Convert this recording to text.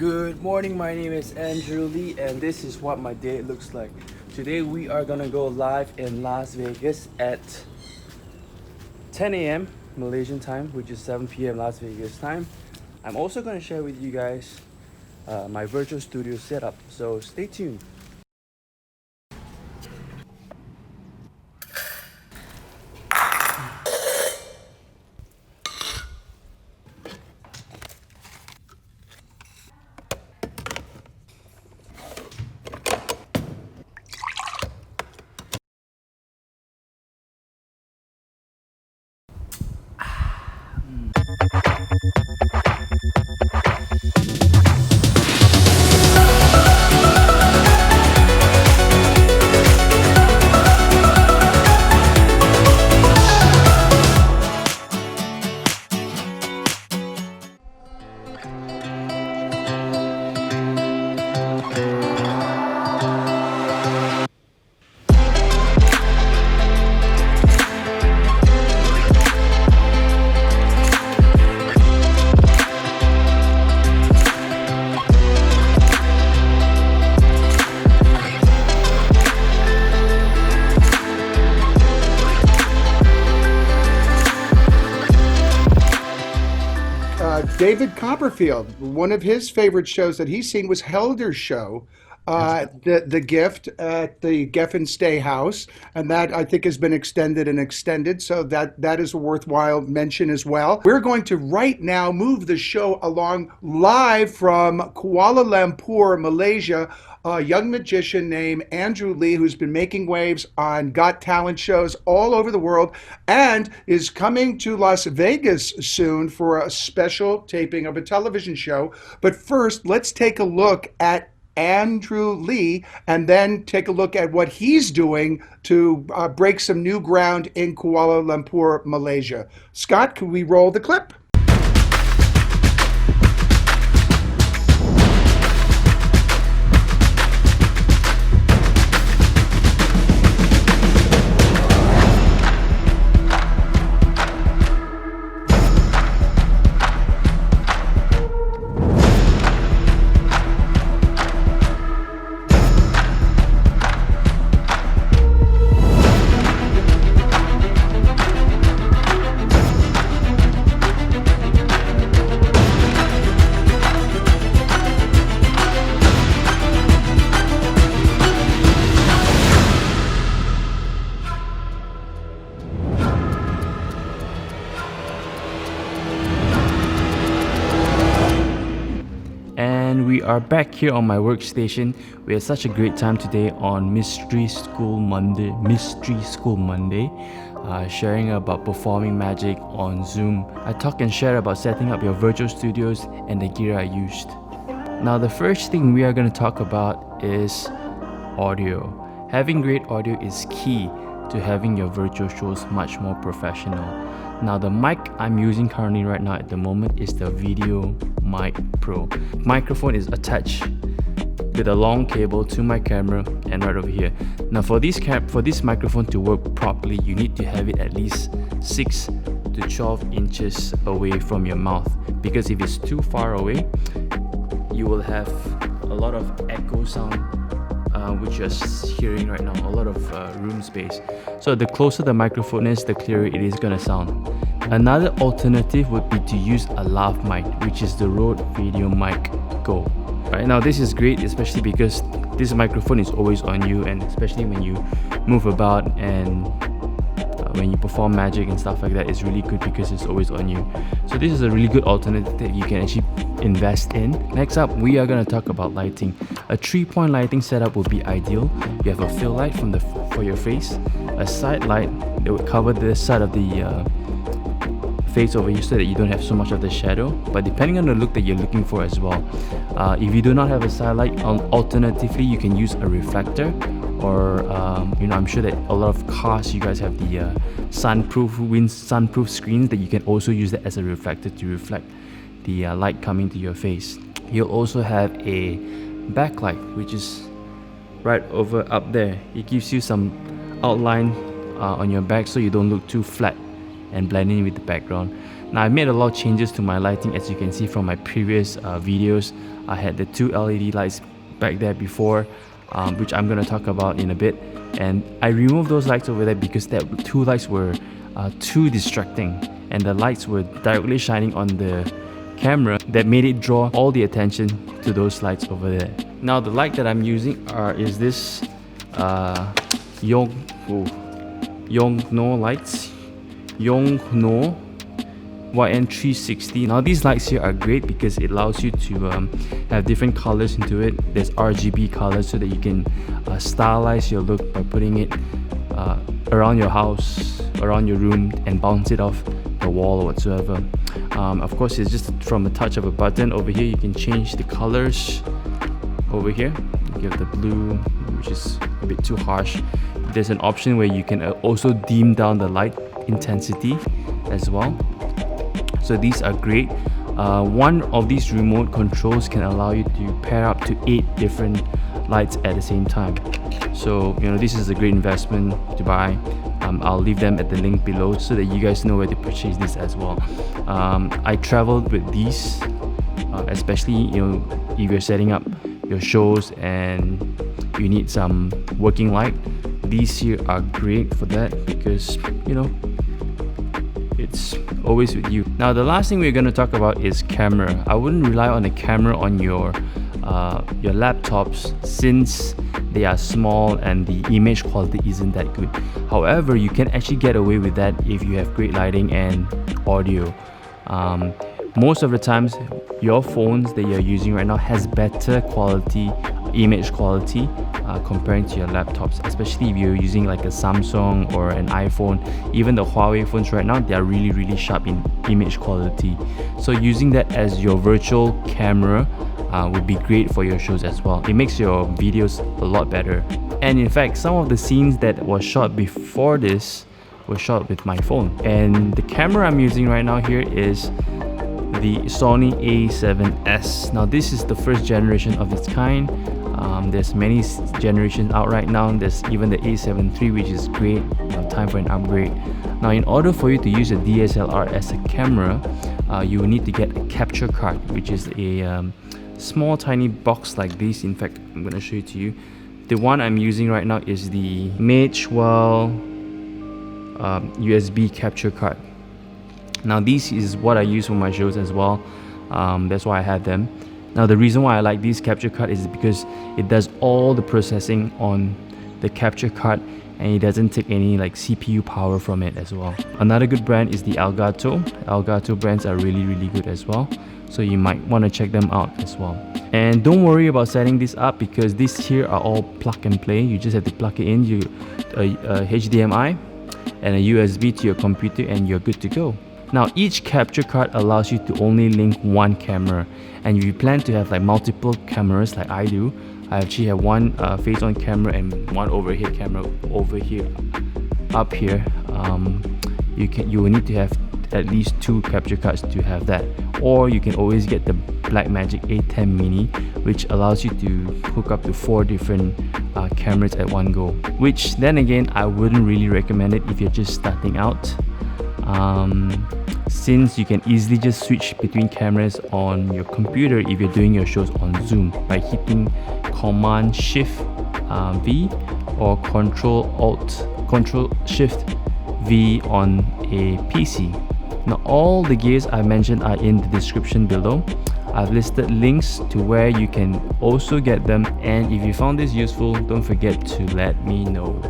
Good morning, my name is Andrew Lee and this is what my day looks like. Today we are gonna go live in Las Vegas at 10 a.m. Malaysian time, which is 7 p.m. Las Vegas time. I'm also gonna share with you guys my virtual studio setup, so stay tuned. David Copperfield, one of his favorite shows that he's seen was Helder's show, the Gift at the Geffen Stay House, and that I think has been extended, so that is a worthwhile mention as well. We're going to right now move the show along live from Kuala Lumpur, Malaysia. A young magician named Andrew Lee, who's been making waves on Got Talent shows all over the world and is coming to Las Vegas soon for a special taping of a television show. But first, let's take a look at Andrew Lee and then take a look at what he's doing to break some new ground in Kuala Lumpur, Malaysia. Scott, could we roll the clip? And we are back here on my workstation. We had such a great time today on Mystery School Monday, sharing about performing magic on Zoom. I talk and share about setting up your virtual studios and the gear I used. Now the first thing we are going to talk about is audio. Having great audio is key to having your virtual shows much more professional. Now the mic I'm using currently right now at the moment is the Video Mic Pro. Microphone is attached with a long cable to my camera and right over here. Now for this microphone to work properly, you need to have it at least 6 to 12 inches away from your mouth, because if it's too far away, you will have a lot of echo sound, which you're hearing right now, a lot of room space. So the closer the microphone is, the clearer it is gonna sound. Another alternative would be to use a Lav Mic, which is the Rode Video Mic Go. Right now this is great, especially because this microphone is always on you, and especially when you move about and when you perform magic and stuff like that, it's really good because it's always on you. So this is a really good alternative that you can actually invest in. Next up, we are going to talk about lighting. A 3-point lighting setup would be ideal. You have a fill light for your face, a side light that would cover the side of the face over here so that you don't have so much of the shadow, but depending on the look that you're looking for as well. If you do not have a side light, alternatively you can use a reflector, or I'm sure that a lot of cars, you guys have the sunproof screens that you can also use that as a reflector to reflect the light coming to your face. You'll also have a backlight, which is right over up there. It gives you some outline on your back so you don't look too flat and blend in with the background. Now I made a lot of changes to my lighting, as you can see from my previous videos. I had the 2 LED lights back there before, which I'm going to talk about in a bit, and I removed those lights over there because that 2 lights were too distracting, and the lights were directly shining on the camera that made it draw all the attention to those lights over there. Now the light that I'm using is this Yongnuo lights, Yongnuo Yn360. Now these lights here are great because it allows you to have different colors into it. There's RGB colors so that you can stylize your look by putting it around your house, around your room, and bounce it off the wall or whatsoever. Of course, it's just from a touch of a button. Over here you can change the colors. Over here you have the blue, which is a bit too harsh. There's an option where you can also dim down the light intensity as well. So these are great. One of these remote controls can allow you to pair up to 8 different lights at the same time. So this is a great investment to buy. I'll leave them at the link below so that you guys know where to purchase this as well. I traveled with these, especially if you're setting up your shows and you need some working light. These here are great for that because it's always with you. Now the last thing we're going to talk about is camera. I wouldn't rely on a camera on your laptops since they are small and the image quality isn't that good. However, you can actually get away with that if you have great lighting and audio. Most of the times your phones that you're using right now has better quality image quality comparing to your laptops, especially if you're using like a Samsung or an iPhone. Even the Huawei phones right now, they are really sharp in image quality. So using that as your virtual camera would be great for your shows as well. It makes your videos a lot better. And in fact, some of the scenes that was shot before this were shot with my phone. And the camera I'm using right now here is the Sony A7s. Now this is the first generation of its kind. There's many generations out right now. There's even the A7 III, which is great. Time for an upgrade. Now in order for you to use a DSLR as a camera, you will need to get a capture card, which is a small tiny box like this. In fact, I'm going to show it to you. The one I'm using right now is the Magewell USB capture card. Now this is what I use for my shows as well. That's why I have them. Now the reason why I like this capture card is because it does all the processing on the capture card and it doesn't take any like CPU power from it as well. Another good brand is the Elgato. Elgato brands are really good as well. So you might want to check them out as well. And don't worry about setting this up because these here are all plug and play. You just have to plug it in, a HDMI and a USB to your computer and you're good to go. Now each capture card allows you to only link one camera, and if you plan to have like multiple cameras like I do, I actually have one face-on camera and one overhead camera over here, up here. You will need to have at least 2 capture cards to have that, or you can always get the Blackmagic Atem Mini, which allows you to hook up to 4 different cameras at one go, which then again I wouldn't really recommend it if you're just starting out, since you can easily just switch between cameras on your computer if you're doing your shows on Zoom by hitting Command Shift V or Control Shift V on a PC. Now all the gears I mentioned are in the description below. I've listed links to where you can also get them, and if you found this useful, don't forget to let me know.